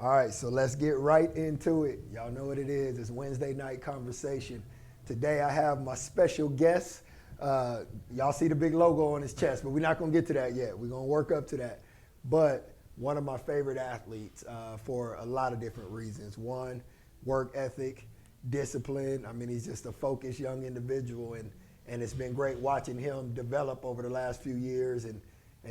All right, so let's get right into it. Y'all know what it is. It's Wednesday night conversation. Today I have my special guest. Y'all see the big logo on his chest, but we're not going to get to that yet. We're going to work up to that. But one of my favorite athletes for a lot of different reasons. One, work ethic, discipline. I mean, he's just a focused young individual, and it's been great watching him develop over the last few years and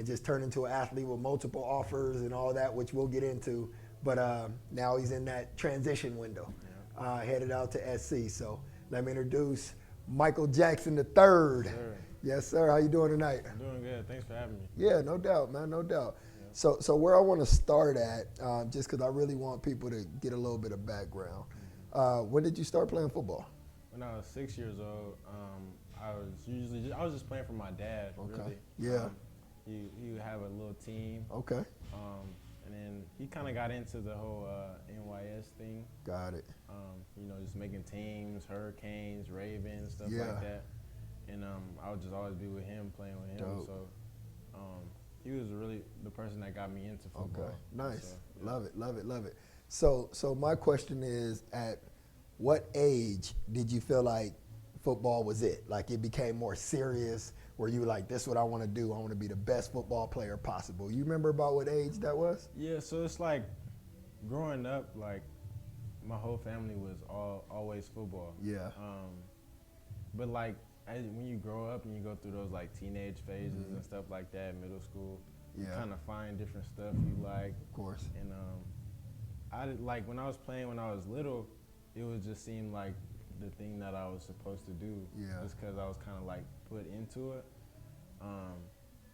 just turn into an athlete with multiple offers and all that, which we'll get into. But now he's in that transition window, headed out to SC. So let me introduce Michael Jackson III. Sure. Yes, sir. How you doing tonight? I'm doing good. Thanks for having me. Yeah, no doubt, man, no doubt. Yeah. So where I want to start at, just because I really want people to get a little bit of background. When did you start playing football? When I was 6 years old, I was just playing for my dad. Okay. Really. Yeah. He would have a little team. Okay. And then he kind of got into the whole NYS thing. Got it. Just making teams, Hurricanes, Ravens, stuff Yeah. like that. And I would just always be with him, playing with him. Dope. So he was really the person that got me into football. Okay. Nice. So, yeah. Love it, love it, love it. So my question is, at what age did you feel like football was it? Like it became more serious, where you were like, this is what I want to do. I want to be the best football player possible. You remember about what age that was? Yeah, so it's like growing up, like my whole family was always football. Yeah. But like when you grow up and you go through those like teenage phases and stuff like that, middle school, you Yeah. kind of find different stuff you like. Of course. And I did, like when I was playing when I was little, it was just seemed like the thing that I was supposed to do. Yeah. Just because I was kind of like put into it.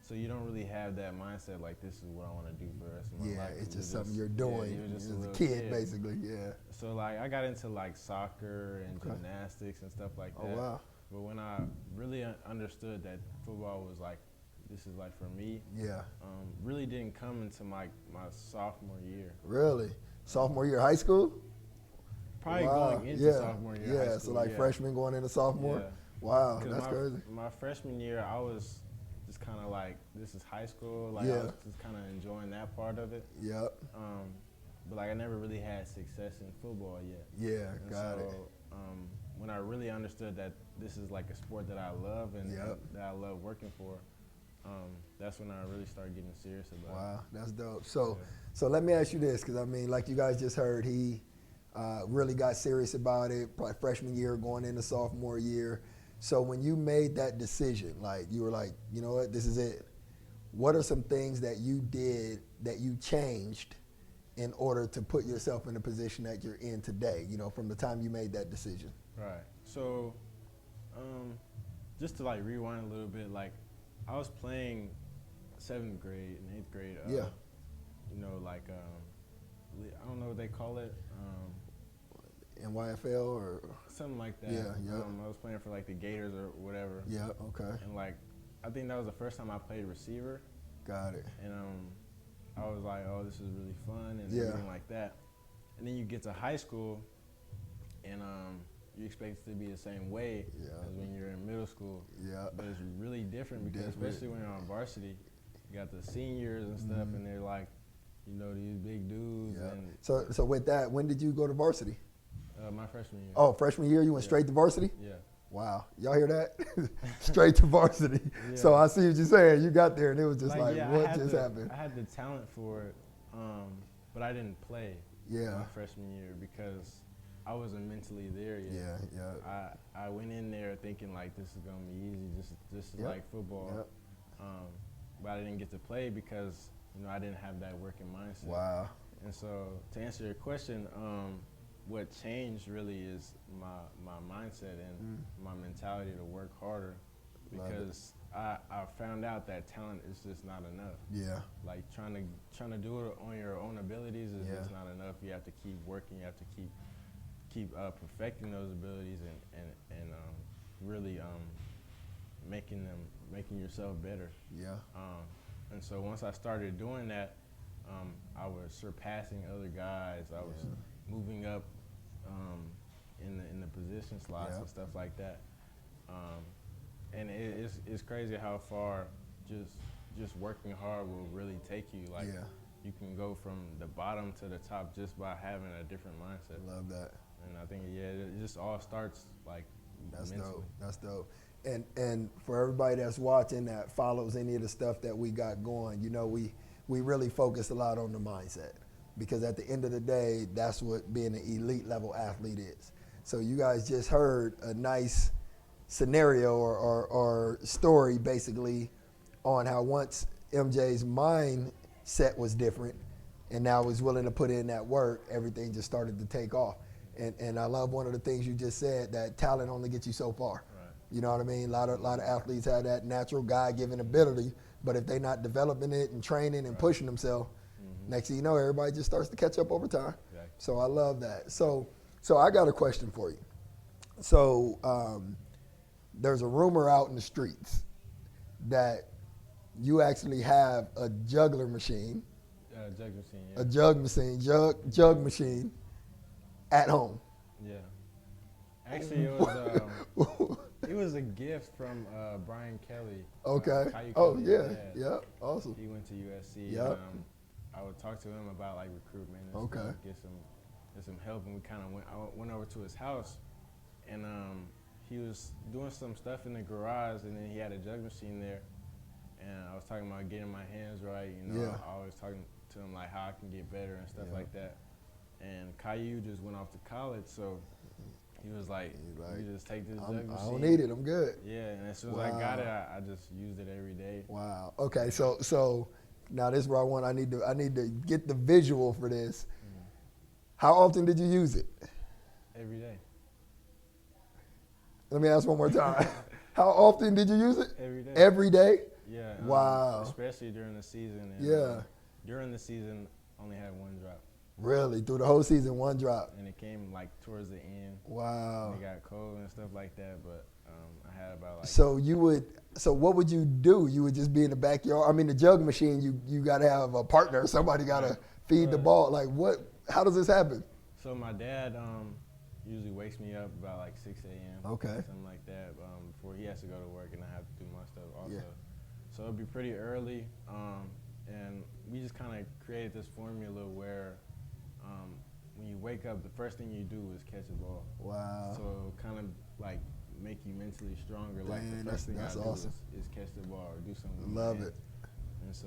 So you don't really have that mindset like this is what I want to do for the rest of my Yeah, life. it's just something you're doing you're just as a a little kid, basically. Yeah. So like I got into like soccer and gymnastics and stuff like that. Oh, wow. But when I really understood that football was like, this is like for me, Yeah. really didn't come into my sophomore year. Really? Sophomore year of high school? Probably Wow. going into Yeah. sophomore year of high Yeah, school. so like freshman going into sophomore? Yeah. Wow, 'Cause that's crazy. My freshman year, I was just kind of like, this is high school. Like Yeah. I was just kind of enjoying that part of it. Yep. But like I never really had success in football yet. Yeah, And got so, it. when I really understood that this is like a sport that I love and Yep. that I love working for, that's when I really started getting serious about it. Wow, that's dope. So, Yeah. so let me ask you this, because I mean, like you guys just heard, he really got serious about it, probably freshman year going into sophomore year. So when you made that decision, like you were like, you know what, this is it. What are some things that you did that you changed in order to put yourself in the position that you're in today, you know, from the time you made that decision? Right. So, just to like rewind a little bit, like I was playing 7th grade and 8th grade. Yeah. Like I don't know what they call it. NYFL or? Something like that. Yeah, yeah. I was playing for like the Gators or whatever. Yeah, okay. And like, I think that was the first time I played receiver. Got it. And I was like, oh, this is really fun and Yeah. everything like that. And then you get to high school, and you expect it to be the same way as when you're in middle school. Yeah. But it's really different because especially when you're on varsity, you got the seniors and stuff, and they're like, these big dudes. Yeah. And So with that, when did you go to varsity? my freshman year. Oh, freshman year, you went straight to varsity? Yeah. Wow. Y'all hear that? Straight to varsity. Yeah. So I see what you're saying. You got there and it was just like yeah, what just happened? I had the talent for it, but I didn't play Yeah. my freshman year because I wasn't mentally there yet. Yeah. I went in there thinking like this is gonna be easy, just like football. Yep. But I didn't get to play because I didn't have that working mindset. Wow. And so to answer your question, what changed really is my mindset and my mentality to work harder, because I found out that talent is just not enough. Yeah. Like trying to do it on your own abilities is just not enough. You have to keep working. You have to keep perfecting those abilities and really making yourself better. Yeah. And so once I started doing that, I was surpassing other guys. I was moving up in the position slots and stuff like that. And it's crazy how far just working hard will really take you. Like you can go from the bottom to the top just by having a different mindset. Love that. And I think, yeah, it just all starts like That's mentally. dope. That's dope. And for everybody that's watching that follows any of the stuff that we got going, you know, we really focus a lot on the mindset, because at the end of the day, that's what being an elite level athlete is. So you guys just heard a nice scenario or story basically on how once MJ's mindset was different and now was willing to put in that work, everything just started to take off. And I love one of the things you just said, that talent only gets you so far. Right. You know what I mean? A lot of athletes have that natural God-given ability, but if they're not developing it and training and pushing themselves, next thing you know, everybody just starts to catch up over time. Exactly. So I love that. So I got a question for you. So there's a rumor out in the streets that you actually have a juggler machine, Jug machine, yeah. a jug machine at home. Yeah. Actually, it was a gift from Brian Kelly. Okay. Caillou Oh, Kelly's yeah. dad. Yeah. Awesome. He went to USC. Yep. And, I would talk to him about like recruitment and Okay. stuff, get some help, and we kind of went over to his house, and he was doing some stuff in the garage, and then he had a jug machine there, and I was talking about getting my hands right. You know, Yeah. I always talking to him like how I can get better and stuff Yeah. like that. And Caillou just went off to college, so he was like, "You just take this jug machine." I don't need it. I'm good. Yeah, and as soon as I got it, I just used it every day. Wow. Okay. So now this is where I need to get the visual for this. How often did you use it? Every day. Let me ask one more time. How often did you use it? Every day. Every day? Yeah. Wow. Especially during the season. And, Yeah. During the season, only had one drop. Really? Through the whole season, one drop? And it came like towards the end. Wow. It got cold and stuff like that, but I had about like. So what would you do? You would just be in the backyard? I mean, the jug machine, you got to have a partner. Somebody got to feed the ball. Like what? How does this happen? So my dad usually wakes me up about like 6 a.m. Okay. Something like that before he has to go to work, and I have to do my stuff also. Yeah. So it'd be pretty early, and we just kind of created this formula where when you wake up, the first thing you do is catch a ball. Wow. So it'll kind of like make you mentally stronger. Like Man, the first thing that's I awesome. do is catch the ball or do something. with my Love hands. it. And so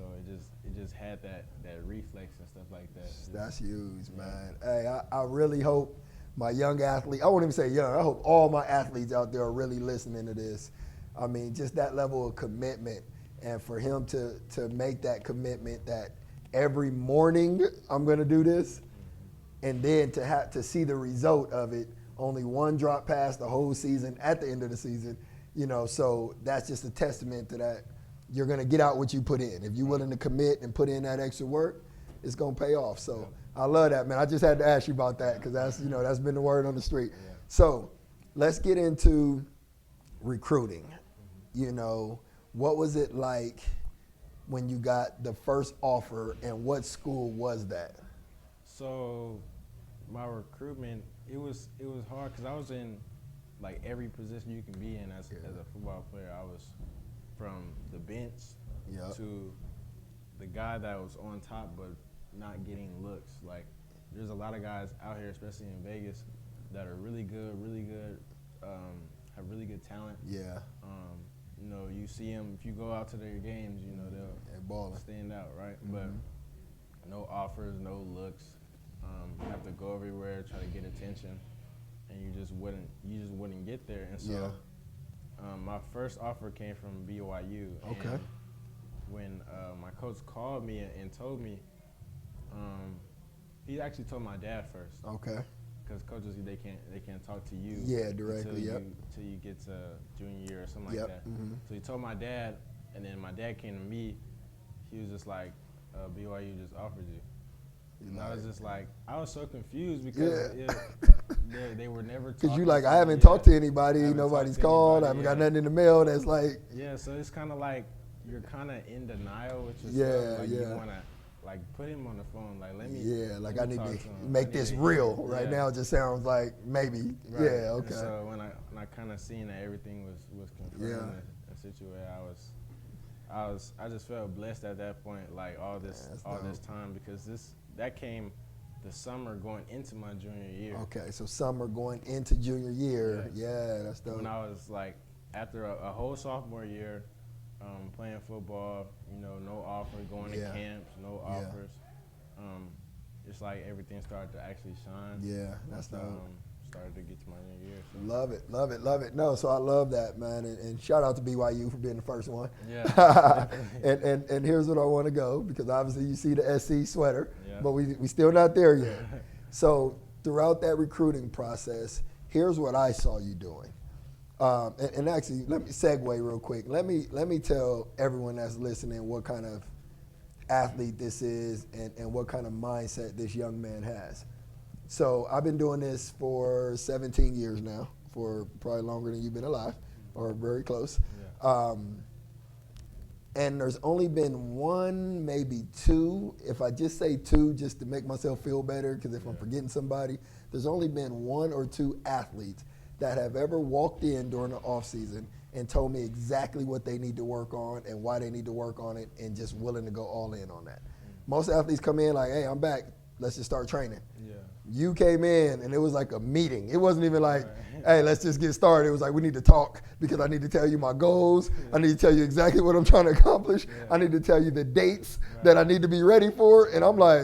it just had that reflex and stuff like that. That's huge, man. Hey, I really hope my young athlete, I won't even say young, I hope all my athletes out there are really listening to this. I mean, just that level of commitment, and for him to make that commitment that every morning I'm going to do this, and then to see the result of it, only one drop pass the whole season at the end of the season, you know, so that's just a testament to that. You're going to get out what you put in. If you're willing to commit and put in that extra work, it's going to pay off. So I love that, man. I just had to ask you about that because that's been the word on the street. Yeah. So let's get into recruiting. You know, what was it like when you got the first offer, and what school was that? So my recruitment, it was hard because I was in like every position you can be in as a football player. I was from the bench to the guy that was on top but not getting looks. Like there's a lot of guys out here, especially in Vegas, that are really good, have really good talent. Yeah. You know, you see them, if you go out to their games, you know, they'll stand out, right? But no offers, no looks. You have to go everywhere, try to get attention, and you just wouldn't get there. And so my first offer came from BYU. Okay. And when my coach called me and told me, he actually told my dad first. Okay. Because coaches, they can't talk to you. Yeah, directly. Until you get to junior year or something like that. Mm-hmm. So he told my dad, and then my dad came to me. He was just like, BYU just offered you. And I was just like, I was so confused because they were never talking. Because you like, I haven't talked to anybody, nobody's called, I haven't got nothing in the mail that's like. Yeah, so it's kind of like you're kind of in denial with yourself. You want to like put him on the phone, like let me. Yeah, like let I me need talk to him. make this real. Right now it just sounds like maybe. Right. Yeah, okay. And so when I kind of seen that everything was confirmed and situated, I just felt blessed at that point, like all this time, because that came the summer going into my junior year. Okay, so summer going into junior year. Yeah, that's dope. When I was like after a whole sophomore year, playing football, no offers, going to camps, no offers. It's like everything started to actually shine. Yeah, that's dope. Started to get to my junior year. So. Love it, love it, love it. No, so I love that, man, and shout out to BYU for being the first one. Yeah. and here's what I want to go, because obviously you see the SC sweater, but we still not there yet. So throughout that recruiting process, here's what I saw you doing. And actually, let me segue real quick. Let me tell everyone that's listening what kind of athlete this is and what kind of mindset this young man has. So I've been doing this for 17 years now, for probably longer than you've been alive, or very close. Yeah. And there's only been one, maybe two, if I just say two just to make myself feel better, because if I'm forgetting somebody, there's only been one or two athletes that have ever walked in during the off season and told me exactly what they need to work on and why they need to work on it, and just willing to go all in on that. Most athletes come in like, hey, I'm back, let's just start training. Yeah. You came in and it was like a meeting. It wasn't even like, hey, let's just get started. It was like, we need to talk, because I need to tell you my goals. I need to tell you exactly what I'm trying to accomplish. I need to tell you the dates that I need to be ready for. And I'm like,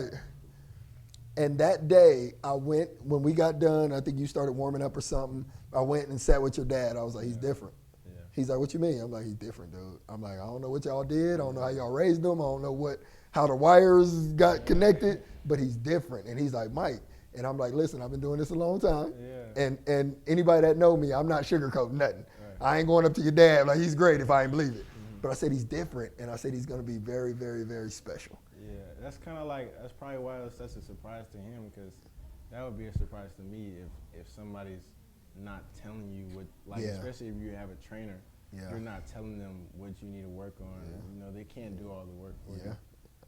and that day I went, when we got done, I think you started warming up or something, I went and sat with your dad. I was like, he's different. Yeah. He's like, what you mean? I'm like, he's different, dude. I'm like, I don't know what y'all did. I don't know how y'all raised him. I don't know how the wires got connected, but he's different. And he's like, Mike. And I'm like, listen, I've been doing this a long time. Yeah. And anybody that know me, I'm not sugarcoating nothing. Right. I ain't going up to your dad like he's great if I ain't believe it. Mm-hmm. But I said he's different, and I said he's going to be very, very, very special. Yeah, that's probably why it was such a surprise to him, because that would be a surprise to me if somebody's not telling you what, especially if you have a trainer, you're not telling them what you need to work on. Yeah. They can't do all the work for you. Yeah,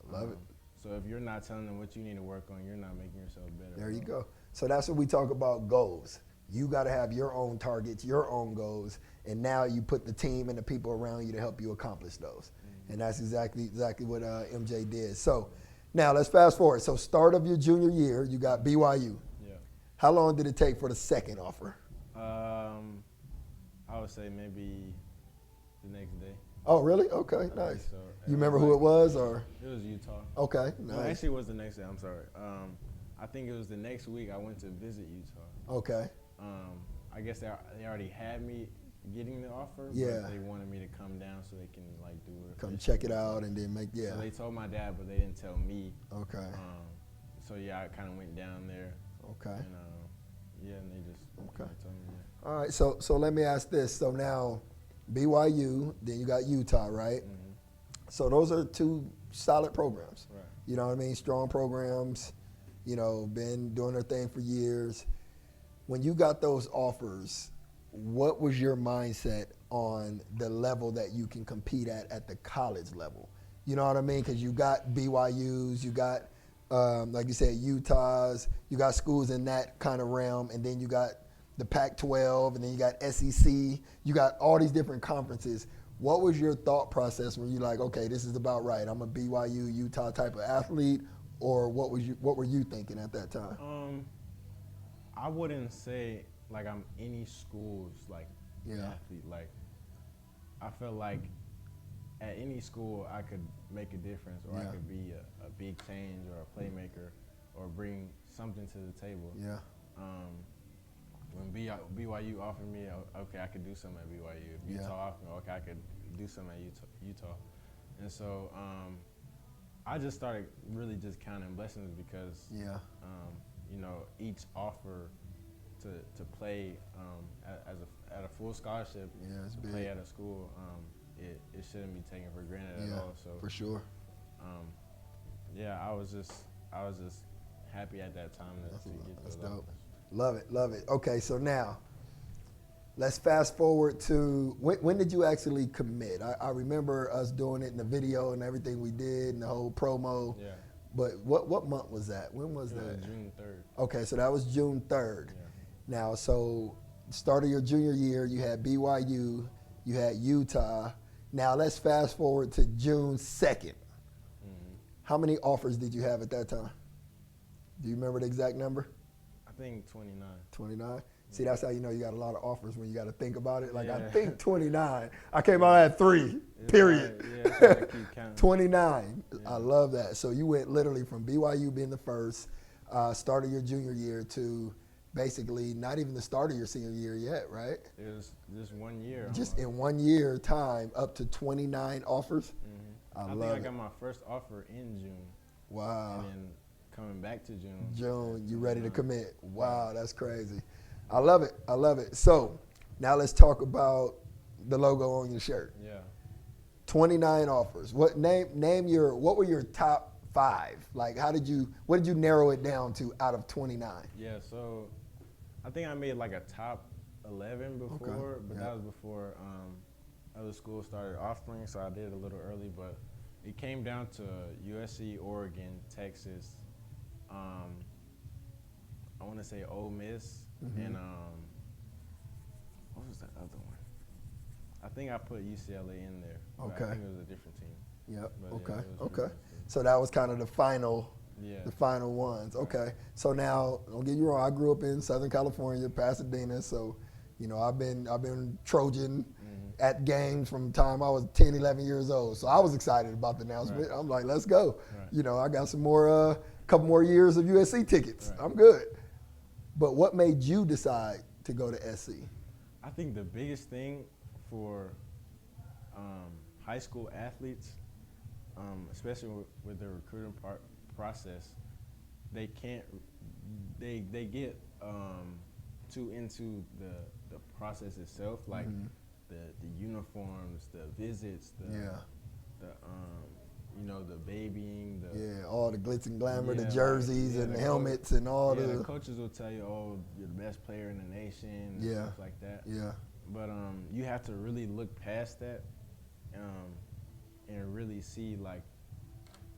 I love it. So if you're not telling them what you need to work on, you're not making yourself better. There you go. So that's what we talk about, goals. You got to have your own targets, your own goals, and now you put the team and the people around you to help you accomplish those. Mm-hmm. And that's exactly what MJ did. So now let's fast forward. So start of your junior year, you got BYU. Yeah. How long did it take for the second offer? I would say maybe the next day. Oh, really? Okay, nice. So, you remember who it was, or? It was Utah. Okay, nice. No, actually, it was the next day. I'm sorry. I think it was the next week I went to visit Utah. Okay. I guess they already had me getting the offer, but they wanted me to come down so they can do it. Come check it out and then make, So they told my dad, but they didn't tell me. Okay. So I kind of went down there. Okay. And and they just told me. Yeah. All right, so let me ask this. So now BYU, then you got Utah, right? Mm-hmm. So those are two solid programs. Right. You know what I mean? Strong programs, been doing their thing for years. When you got those offers, what was your mindset on the level that you can compete at the college level? You know what I mean? Because you got BYUs, you got, like you said, Utahs, you got schools in that kind of realm, and then you got the Pac-12, and then you got SEC, you got all these different conferences. What was your thought process when you're like, okay, this is about right, I'm a BYU, Utah type of athlete, or what were you thinking at that time? I wouldn't say I'm any school's athlete. I felt like at any school I could make a difference, or I could be a big change or a playmaker or bring something to the table. Yeah. When BYU offered me, okay, I could do something at BYU. If Utah offered me, okay, I could do something at Utah. And so I just started really just counting blessings, because each offer to play at a full scholarship, to play at a school, it shouldn't be taken for granted at all. So for sure. I was just happy at that time to get those offers. Love it, love it. Okay, so now let's fast forward to when did you actually commit? I remember us doing it in the video and everything we did and the whole promo. Yeah. But what month was that? When was that? It was June 3rd. Okay, so that was June 3rd. Yeah. Now, so start of your junior year, you had BYU, you had Utah, Now let's fast forward to June 2nd. Mm-hmm. How many offers did you have at that time? Do you remember the exact number? I think 29. 29? See, that's how you know you got a lot of offers when you got to think about it. Like, Yeah. I think 29. I came out at 3, It's period. hard, yeah, it's hard to keep counting. 29. Yeah. I love that. So you went literally from BYU being the first, start of your junior year to basically not even the start of your senior year yet, right? It was just 1 year. Just almost. in 1 year time, up to 29 offers. Mm-hmm. I think love I it. got my first offer in June. Wow. And then coming back to June. June, you ready to 29. commit. Wow, that's crazy. I love it. I love it. So now let's talk about the logo on your shirt. Yeah. 29 offers. What were your top 5? Like what did you narrow it down to out of 29? Yeah, so I think I made like a top 11 before, Okay. but Yeah. that was before other schools started offering, so I did it a little early, but it came down to USC, Oregon, Texas, I want to say Ole Miss, Mhm. and what was the other one? I think I put UCLA in there. But Okay. I think it was a different team. Yep. But Okay. yeah, it was Okay. really So that was kind of the final Yeah. the final ones. Okay. So now, don't get you wrong, I grew up in Southern California, Pasadena, so I've been Trojan at games from the time I was 10, 11 years old. So I was excited about the announcement. Right. I'm like, let's go. Right. I got some more couple more years of USC tickets. Right. I'm good. But what made you decide to go to SC? I think the biggest thing for high school athletes, especially with the recruiting process, they can't. They get too into the process itself, like the uniforms, the visits, the the babying, all the glitz and glamour, the Yeah, jerseys like, and the the helmets and all the the coaches will tell you, oh, you're the best player in the nation, and Yeah. stuff like that. yeah. But you have to really look past that, and really see like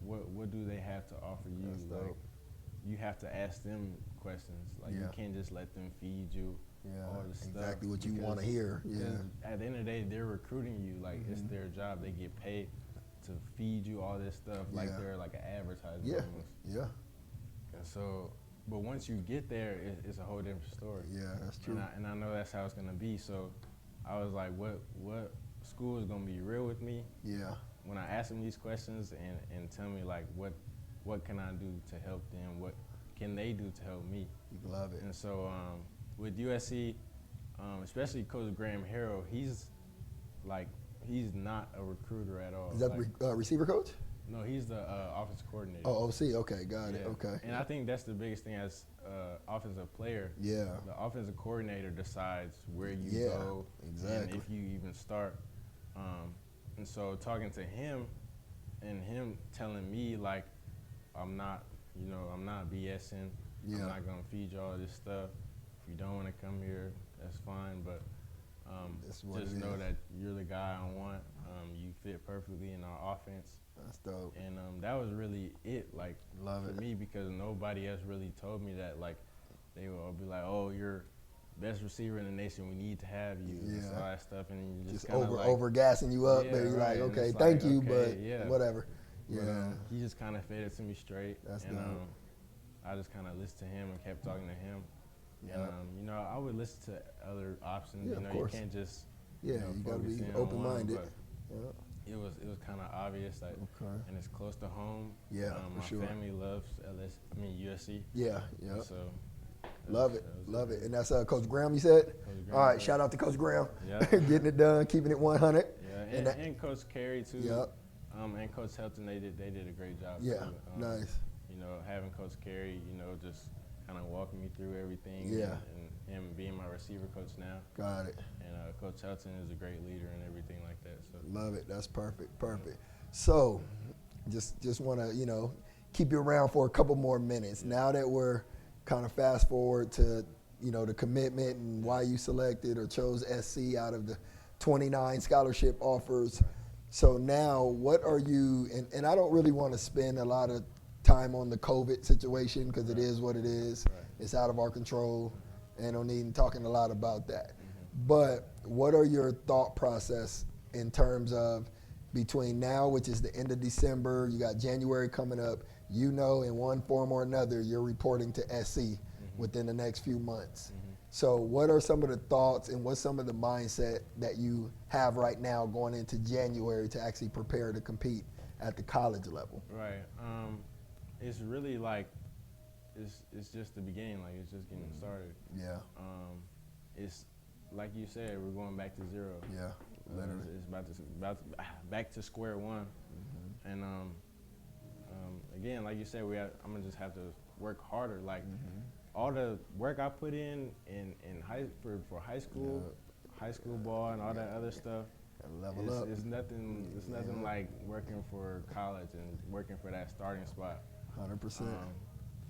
what do they have to offer you. That's dope. Like you have to ask them questions. Like you Yeah. can't just let them feed you all this stuff. Exactly what you want to because- hear. Yeah. because At the end of the day, they're recruiting you. Like it's their job. They get paid to feed you all this stuff. Like Yeah. they're like an advertisement. Yeah. Almost. Yeah. And so, but once you get there, it's a whole different story. Yeah, that's true. And I know that's how it's gonna be. So, I was like, what school is gonna be real with me Yeah. when I ask them these questions and tell me like what can I do to help them? What can they do to help me? You love it. And so with USC, especially Coach Graham Harrell, he's not a recruiter at all. Is that Like, the receiver coach? no, he's the offensive coordinator. Oh, OC. Okay, got it. Yeah. Okay. And I think that's the biggest thing as offensive player. Yeah. The offensive coordinator decides where you Yeah, go exactly. and if you even start. And so talking to him and him telling me like I'm not BSing. Yeah. I'm not gonna feed you all this stuff. If you don't want to come here, that's fine. But That's what just it know is. that you're the guy I want. You fit perfectly in our offense. That's dope. And that was really it, like, Love for it. me, because nobody else really told me that. Like, they will all be like, oh, you're best receiver in the nation. We need to have you. And Yeah. all that stuff. And you just Just kind of over gassing you up, Yeah, but you're right. like, And okay, it's thank like, you, okay, but yeah. whatever. But, Yeah. he just kind of fed it to me straight. That's and dope. I just kind of listened to him and kept talking to him. Yeah. And, I would listen to other options. Yeah, of You course. can't just, Yeah, you gotta focus be in on one, open-minded. but Yeah. it was kind of obvious that, Okay. and it's close to home. Yeah, for my sure. family loves USC. Yeah. Yeah. So Love that it. was Love it. And that's Coach Graham, you said? Coach Graham, All right, yeah. shout out to Coach Graham. Yeah. Getting it done, keeping it 100. Yeah, And that- and Coach Carey too. Yep. And Coach Helton, they did a great job. Yeah, too. nice. Having Coach Carey, just kind of walking me through everything. Yeah. And him being my receiver coach now. Got it. And Coach Helton is a great leader and everything like that. So Love it. That's perfect. Perfect. So, just want to keep you around for a couple more minutes. Now that we're kind of fast forward to the commitment and why you selected or chose SC out of the 29 scholarship offers. So now, what are you? And I don't really want to spend a lot of time on the COVID situation because it is what it is. Right. It's out of our control, and don't need talking a lot about that. But what are your thought process in terms of between now, which is the end of December, you got January coming up, you know in one form or another you're reporting to SC within the next few months. So what are some of the thoughts and what's some of the mindset that you have right now going into January to actually prepare to compete at the college level? Right. It's really like it's just the beginning. Like it's just getting started. Yeah. It's like you said, we're going back to zero. Yeah. Literally. It's back to square one. And again, like you said, I'm gonna just have to work harder. Like all the work I put in for high school, high school ball, and all that other stuff. Level up. It's nothing. It's nothing like working for college and working for that starting spot. 100%.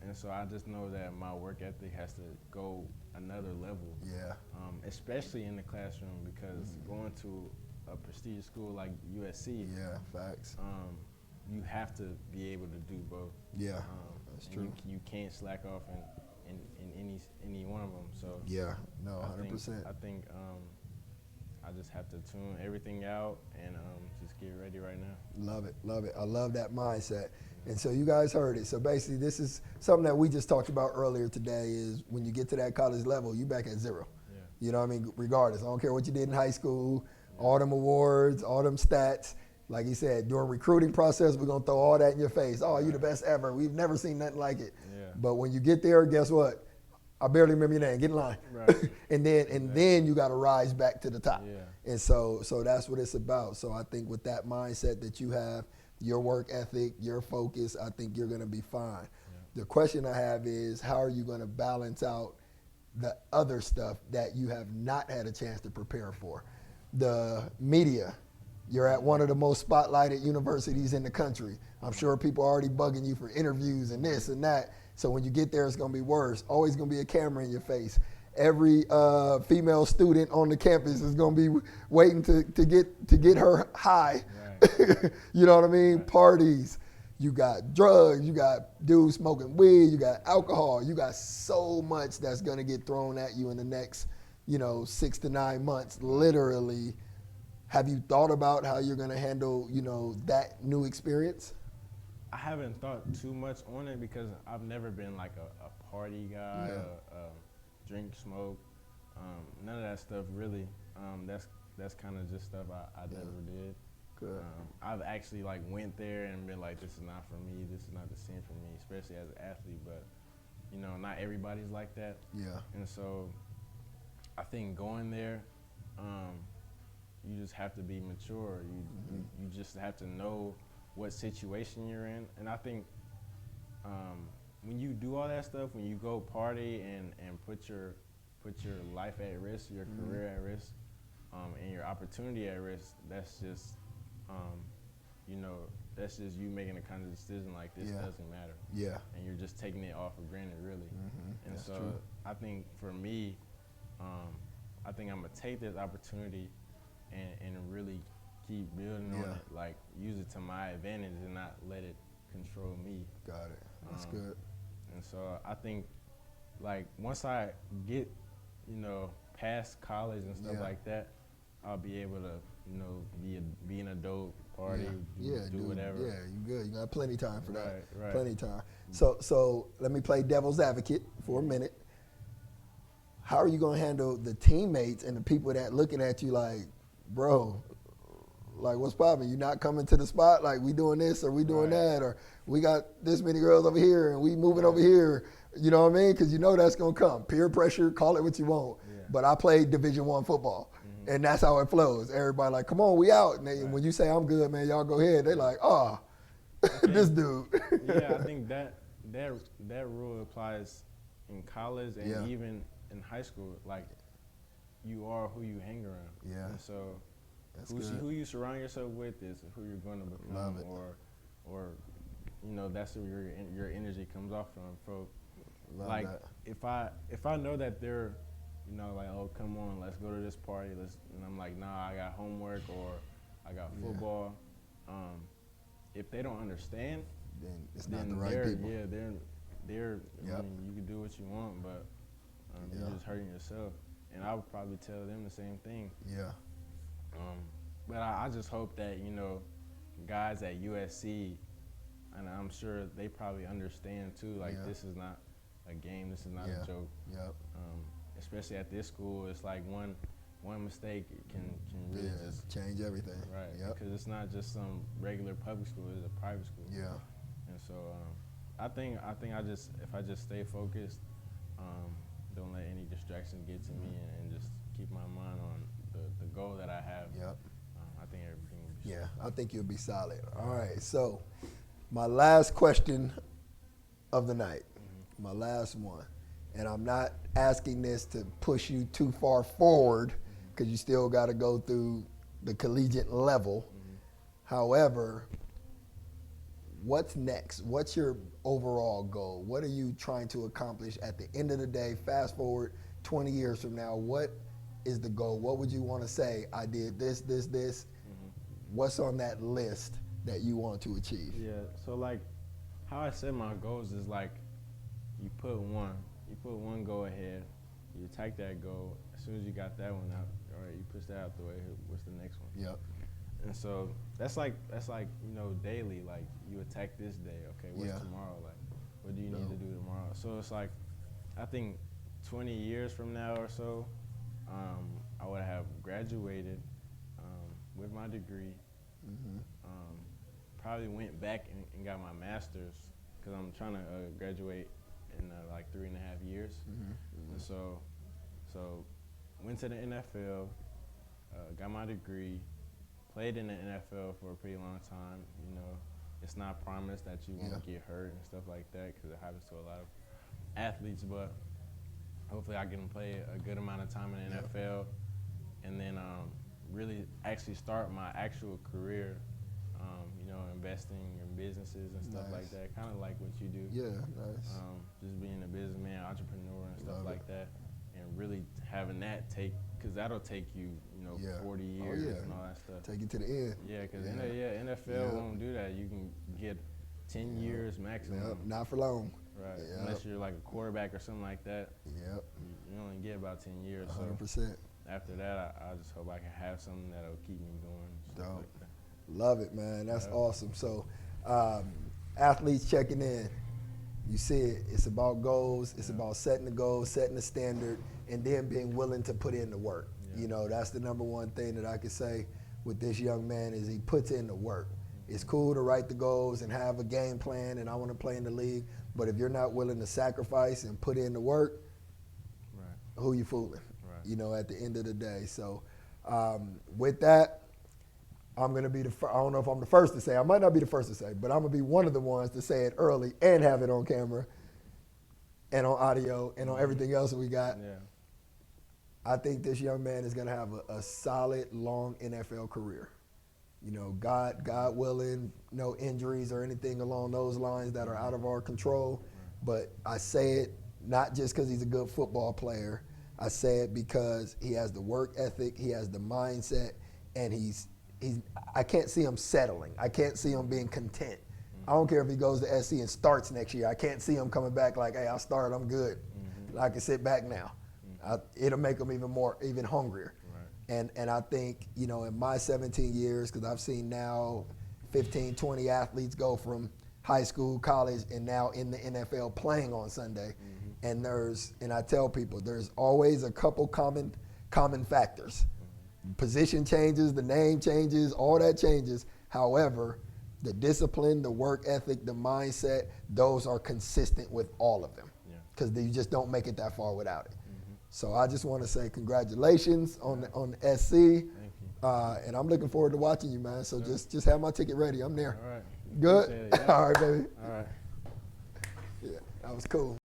And so I just know that my work ethic has to go another level. Yeah. Especially in the classroom, because going to a prestigious school like USC. Yeah, facts. You have to be able to do both. Yeah, that's true. You can't slack off in any one of them. So yeah, no, 100%. I think I just have to tune everything out and just get ready right now. Love it, love it. I love that mindset. And so you guys heard it. So basically this is something that we just talked about earlier today is when you get to that college level, you back at zero. Yeah. You know what I mean? Regardless. I don't care what you did in high school, all them awards, all them stats. Like he said, during recruiting process, we're going to throw all that in your face. Oh, you're the best ever. We've never seen nothing like it. Yeah. But when you get there, guess what? I barely remember your name. Get in line. Right. and then you got to rise back to the top. Yeah. And so that's what it's about. So I think with that mindset that you have, your work ethic, your focus, I think you're going to be fine. Yeah. The question I have is, how are you going to balance out the other stuff that you have not had a chance to prepare for? The media. You're at one of the most spotlighted universities in the country. I'm sure people are already bugging you for interviews and this and that. So when you get there, it's going to be worse. Always going to be a camera in your face. Every female student on the campus is going to be waiting to get her high. Right. You know what I mean? Right. Parties. You got drugs. You got dudes smoking weed. You got alcohol. You got so much that's going to get thrown at you in the next, 6 to 9 months, literally. Have you thought about how you're going to handle, that new experience? I haven't thought too much on it because I've never been like a party guy, drink, smoke, none of that stuff really. That's kind of just stuff I never did. Good. I've actually like went there and been like, this is not for me. This is not the scene for me, especially as an athlete. But not everybody's like that. Yeah. And so I think going there, you just have to be mature. You just have to know what situation you're in. And I think when you do all that stuff, when you go party and put your life at risk, your career at risk, and your opportunity at risk, that's just that's just you making a kind of decision like this doesn't matter. Yeah. And you're just taking it off for granted, really. And that's so true. I think for me, I think I'm gonna take this opportunity and really keep building on it, like use it to my advantage and not let it control me. Got it. That's good. And so I think like once I get, past college and stuff like that, I'll be able to, be an adult, party, do whatever. Yeah, you good. You got plenty of time for that. Right. Plenty of time. So let me play devil's advocate for a minute. How are you going to handle the teammates and the people that looking at you like, bro, like what's poppin'? You not coming to the spot? Like we doing this or we doing that? Or we got this many girls over here and we moving over here. You know what I mean? Because that's going to come. Peer pressure, call it what you want. Yeah. But I played Division I football. And that's how it flows. Everybody like, come on, we out. And when you say I'm good, man, y'all go ahead. They like, this dude. Yeah, I think that rule applies in college and even in high school. Like, you are who you hang around. Yeah. And so who you surround yourself with is who you're going to become. Love it. Or that's where your energy comes off from. So, love like, that. if I know that they're like, oh, come on, let's go to this party. And I'm like, nah, I got homework or I got football. If they don't understand, then it's not the right people. Yeah, they're. I mean, you can do what you want, but you're just hurting yourself. And I would probably tell them the same thing. Yeah. But I just hope that, you know, guys at USC, and I'm sure they probably understand too, like this is not a game, this is not a joke. Yep. Especially at this school, it's like one mistake can really just change everything. Right. Yep. Because it's not just some regular public school; it's a private school. Yeah. And so I think if I just stay focused, don't let any distractions get to me, and just keep my mind on the goal that I have. Yep. I think everything will be. Yeah, I think you'll be solid. All right. So, my last question of the night, my last one, and I'm not asking this to push you too far forward because you still got to go through the collegiate level. However, what's next? What's your overall goal? What are you trying to accomplish at the end of the day? Fast forward 20 years from now, what is the goal? What would you want to say? I did this, this, this. What's on that list that you want to achieve? Yeah, so like how I set my goals is like you put one goal ahead, you attack that goal. As soon as you got that one out, all right, you push that out the way. What's the next one? Yep. And so that's like you know, daily. Like you attack this day. Okay, what's tomorrow? Like what do you need to do tomorrow? So it's like I think 20 years from now or so, I would have graduated with my degree. Probably went back and got my master's because I'm trying to graduate in like 3.5 years. And so went to the NFL, got my degree, played in the NFL for a pretty long time. You know, it's not promised that you won't get hurt and stuff like that because it happens to a lot of athletes, but hopefully I can play a good amount of time in the NFL and then really actually start my actual career, you know, investing in businesses and stuff like that, kind of like what you do. Yeah, nice. Just being a businessman, entrepreneur and stuff like that, and really having that because that'll take you, you know, 40 years and all that stuff. Take you to the end. Yeah, because NFL won't do that. You can get 10 years maximum. Yep, not for long. Right, unless you're like a quarterback or something like that. Yep. You only get about 10 years. 100%. So after that, I just hope I can have something that'll keep me going. Dope. Like that. Love it, man. That's awesome. So, athletes checking in. You see it. It's about goals. It's about setting the goals, setting the standard, and then being willing to put in the work. You know, that's the number one thing that I could say with this young man is he puts in the work. It's cool to write the goals and have a game plan, and I want to play in the league. But if you're not willing to sacrifice and put in the work, who you fooling? You know, at the end of the day. So, with that, I'm going to be I don't know if I'm the first to say, I might not be the first to say, but I'm going to be one of the ones to say it early and have it on camera and on audio and on everything else that we got. Yeah. I think this young man is going to have a solid, long NFL career. You know, God willing, no injuries or anything along those lines that are out of our control. But I say it not just because he's a good football player. I say it because he has the work ethic, he has the mindset, and I can't see him settling. I can't see him being content. I don't care if he goes to SC and starts next year. I can't see him coming back like, hey, I started, I'm good. I can sit back now. It'll make him even hungrier. And I think, you know, in my 17 years, because I've seen now 15, 20 athletes go from high school, college, and now in the NFL playing on Sunday. And I tell people, there's always a couple common factors. Position changes, the name changes, all that changes. However, the discipline, the work ethic, the mindset, those are consistent with all of them. Because you just don't make it that far without it. So I just want to say congratulations on the SC. Thank you. And I'm looking forward to watching you, man. So just have my ticket ready. I'm there. All right. Good? Appreciate it, yeah. All right, baby. All right. Yeah, that was cool.